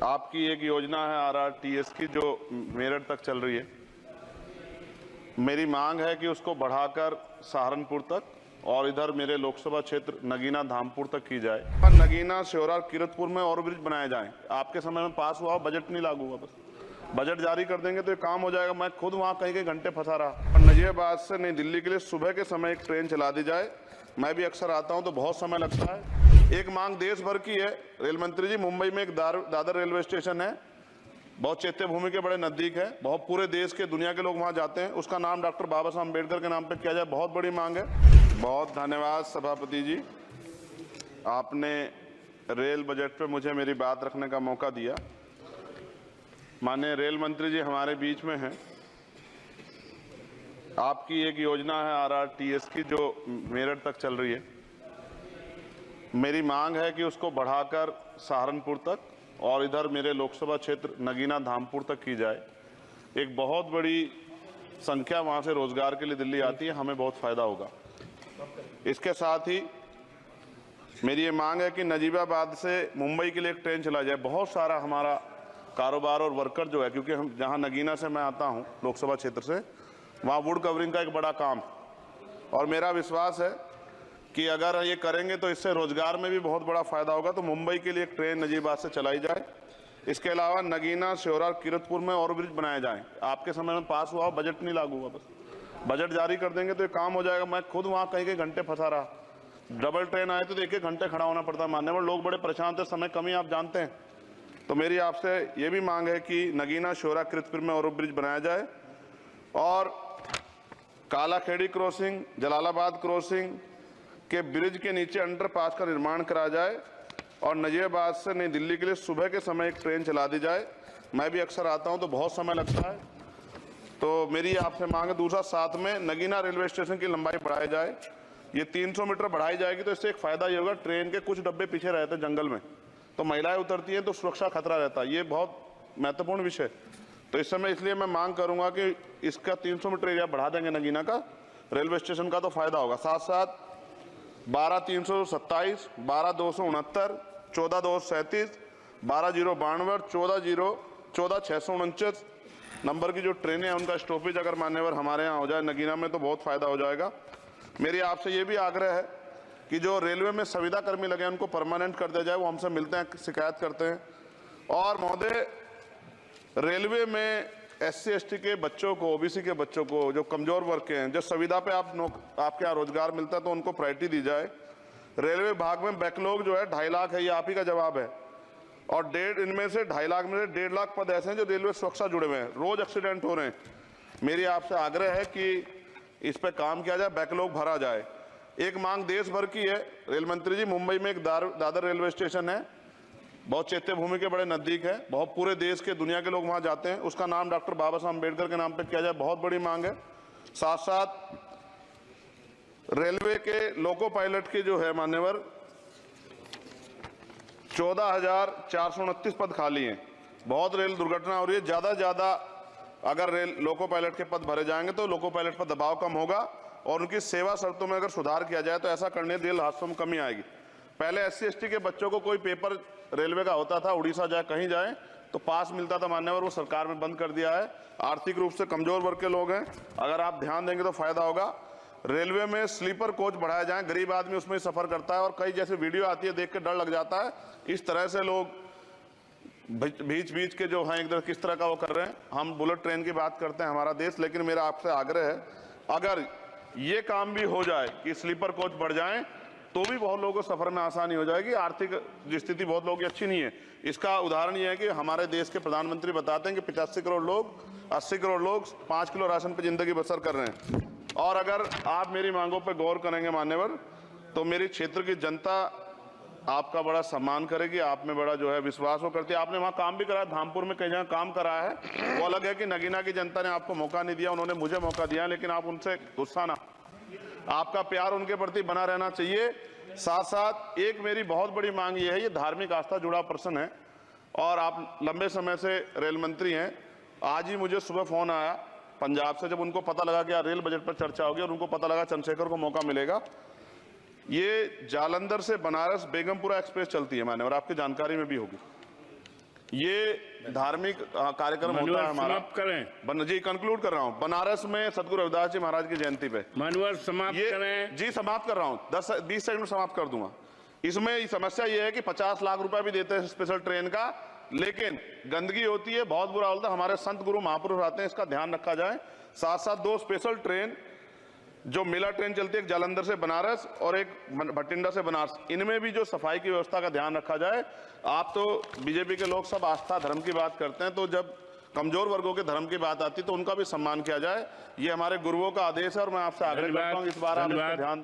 आपकी एक योजना है RRTS की जो मेरठ तक चल रही है। मेरी मांग है कि उसको बढ़ाकर सहारनपुर तक और इधर मेरे लोकसभा क्षेत्र नगीना धामपुर तक की जाए। नगीना श्योरा किरतपुर में और ब्रिज बनाए जाएं। आपके समय में पास हुआ, बजट नहीं लागू हुआ, बस बजट जारी कर देंगे तो ये काम हो जाएगा। मैं खुद वहाँ कई घंटे फंसा रहा। नजीबाबाद से नई दिल्ली के लिए सुबह के समय एक ट्रेन चला दी जाए। मैं भी अक्सर आता हूँ तो बहुत समय लगता है। एक मांग देश भर की है रेल मंत्री जी, मुंबई में एक दादर रेलवे स्टेशन है, बहुत चैत्य भूमि के बड़े नजदीक है, बहुत पूरे देश के दुनिया के लोग वहां जाते हैं। उसका नाम डॉक्टर बाबा साहब अम्बेडकर के नाम पे किया जाए, बहुत बड़ी मांग है। बहुत धन्यवाद सभापति जी, आपने रेल बजट पे मुझे मेरी बात रखने का मौका दिया। माननीय रेल मंत्री जी हमारे बीच में हैं। आपकी एक योजना है RRTS की जो मेरठ तक चल रही है। मेरी मांग है कि उसको बढ़ाकर सहारनपुर तक और इधर मेरे लोकसभा क्षेत्र नगीना धामपुर तक की जाए। एक बहुत बड़ी संख्या वहां से रोजगार के लिए दिल्ली आती है, हमें बहुत फायदा होगा। इसके साथ ही मेरी ये मांग है कि नजीबाबाद से मुंबई के लिए एक ट्रेन चला जाए। बहुत सारा हमारा कारोबार और वर्कर जो है, क्योंकि हम जहां नगीना से मैं आता हूं लोकसभा क्षेत्र से, वहां वुड कवरिंग का एक बड़ा काम और मेरा विश्वास है कि अगर ये करेंगे तो इससे रोजगार में भी बहुत बड़ा फायदा होगा। तो मुंबई के लिए एक ट्रेन नजीबाबाद से चलाई जाए। इसके अलावा नगीना श्योरा किरतपुर में और ब्रिज बनाए जाएं। आपके समय में पास हुआ, बजट नहीं लागू हुआ, बस बजट जारी कर देंगे तो ये काम हो जाएगा। मैं खुद वहाँ कई घंटे फंसा रहा। डबल ट्रेन आए तो एक घंटे खड़ा होना पड़ता है। मान्यवर लोग बड़े परेशान थे, समय कमी आप जानते हैं। तो मेरी आपसे ये भी मांग है कि नगीना श्योरा किरतपुर में और ब्रिज बनाया जाए और कालाखेड़ी क्रॉसिंग, जलालाबाद क्रॉसिंग के ब्रिज के नीचे अंडरपास का निर्माण करा जाए और नजीबाबाद से नई दिल्ली के लिए सुबह के समय एक ट्रेन चला दी जाए। मैं भी अक्सर आता हूं तो बहुत समय लगता है। तो मेरी आपसे मांग है। दूसरा, साथ में नगीना रेलवे स्टेशन की लंबाई बढ़ाई जाए। ये 300 मीटर बढ़ाई जाएगी तो इससे एक फायदा ये होगा, ट्रेन के कुछ डब्बे पीछे रहते हैं जंगल में, तो महिलाएं उतरती हैं तो सुरक्षा खतरा रहता है। ये बहुत महत्वपूर्ण विषय। तो इस समय इसलिए मैं मांग करूंगा कि इसका 300 मीटर एरिया बढ़ा देंगे नगीना का रेलवे स्टेशन का, तो फायदा होगा। साथ साथ 12,327, 12,269, 14,237, 12,092, 14,649 नंबर की जो ट्रेनें हैं उनका स्टॉपेज अगर मान्यवर हमारे यहाँ हो जाए नगीना में तो बहुत फायदा हो जाएगा। मेरी आपसे ये भी आग्रह है कि जो रेलवे में संविदा कर्मी लगे हैं उनको परमानेंट कर दिया जाए। वो हमसे मिलते हैं, शिकायत करते हैं। और महोदय, रेलवे में SC ST के बच्चों को, OBC के बच्चों को, जो कमजोर वर्ग के हैं, जो संविदा पे आपके यहाँ रोजगार मिलता है तो उनको प्रायोरिटी दी जाए। रेलवे विभाग में बैकलॉग जो है 2.5 लाख है, ये आप ही का जवाब है। और इनमें से 2.5 लाख में से 1.5 लाख पद ऐसे हैं जो रेलवे सुरक्षा जुड़े हुए हैं, रोज एक्सीडेंट हो रहे हैं। मेरी आपसे आग्रह है कि इस पे काम किया जाए, बैकलॉग भरा जाए। एक मांग देश भर की है रेल मंत्री जी, मुंबई में एक दादर रेलवे स्टेशन है, बहुत चैत्य भूमि के बड़े नजदीक है, बहुत पूरे देश के दुनिया के लोग वहां जाते हैं। उसका नाम डॉक्टर बाबा साहब अम्बेडकर के नाम पे किया जाए, बहुत बड़ी मांग है। साथ साथ रेलवे के लोको पायलट के जो है मान्यवर 14,429 पद खाली हैं। बहुत रेल दुर्घटना हो रही है। ज्यादा अगर रेल लोको पायलट के पद भरे जाएंगे तो लोको पायलट पर दबाव कम होगा और उनकी सेवा शर्तों में अगर सुधार किया जाए तो ऐसा करने रेल हादसों में कमी आएगी। पहले SC ST के बच्चों को कोई पेपर रेलवे का होता था, उड़ीसा जाए कहीं जाए तो पास मिलता था मान्यवर, वो सरकार ने बंद कर दिया है। आर्थिक रूप से कमजोर वर्ग के लोग हैं, अगर आप ध्यान देंगे तो फायदा होगा। रेलवे में स्लीपर कोच बढ़ाया जाए, गरीब आदमी उसमें सफर करता है और कई जैसे वीडियो आती है देख के डर लग जाता है। इस तरह से लोग बीच के जो हैं एक किस तरह का वो कर रहे हैं। हम बुलेट ट्रेन की बात करते हैं हमारा देश, लेकिन मेरा आपसे आग्रह है अगर ये काम भी हो जाए कि स्लीपर कोच बढ़ जाएं तो भी बहुत लोगों को सफर में आसानी हो जाएगी। आर्थिक स्थिति बहुत लोगों की अच्छी नहीं है। इसका उदाहरण ये है कि हमारे देश के प्रधानमंत्री बताते हैं कि 85 करोड़ लोग, 80 करोड़ लोग 5 किलो राशन पे जिंदगी बसर कर रहे हैं। और अगर आप मेरी मांगों पर गौर करेंगे मान्यवर तो मेरी क्षेत्र की जनता आपका बड़ा सम्मान करेगी, आप में बड़ा जो है विश्वास वो करती है। आपने वहाँ काम भी कराया, धामपुर में कई जगह काम कराया है, वो अलग है कि नगीना की जनता ने आपको मौका नहीं दिया, उन्होंने मुझे मौका दिया, लेकिन आप उनसे गुस्सा ना, आपका प्यार उनके प्रति बना रहना चाहिए। साथ साथ एक मेरी बहुत बड़ी मांग ये है, ये धार्मिक आस्था जुड़ा प्रश्न है और आप लंबे समय से रेल मंत्री हैं। आज ही मुझे सुबह फोन आया पंजाब से, जब उनको पता लगा कि रेल बजट पर चर्चा होगी और उनको पता लगा चंद्रशेखर को मौका मिलेगा। ये जालंधर से बनारस बेगमपुरा एक्सप्रेस चलती है मान्यवर, आपकी जानकारी में भी होगी। ये धार्मिक कार्यक्रम होता है हमारा। समाप्त करें। जी कंक्लूड कर रहा हूँ। बनारस में सदगुरु रविदास जी महाराज की जयंती पे मानवर समाप्त करें। जी समाप्त कर रहा हूँ, 10-20 सेकंड में समाप्त कर दूंगा। इसमें समस्या ये है कि 50 लाख रुपए भी देते हैं स्पेशल ट्रेन का, लेकिन गंदगी होती है, बहुत बुरा होता है। हमारे संत गुरु महापुरुष आते हैं, इसका ध्यान रखा जाए। साथ साथ 2 स्पेशल ट्रेन जो मेला ट्रेन चलती है, एक जालंधर से बनारस और एक भटिंडा से बनारस, इनमें भी जो सफाई की व्यवस्था का ध्यान रखा जाए। आप तो बीजेपी के लोग सब आस्था धर्म की बात करते हैं, तो जब कमजोर वर्गों के धर्म की बात आती है तो उनका भी सम्मान किया जाए। ये हमारे गुरुओं का आदेश है और मैं आपसे आग्रह करता हूँ इस बार आप ध्यान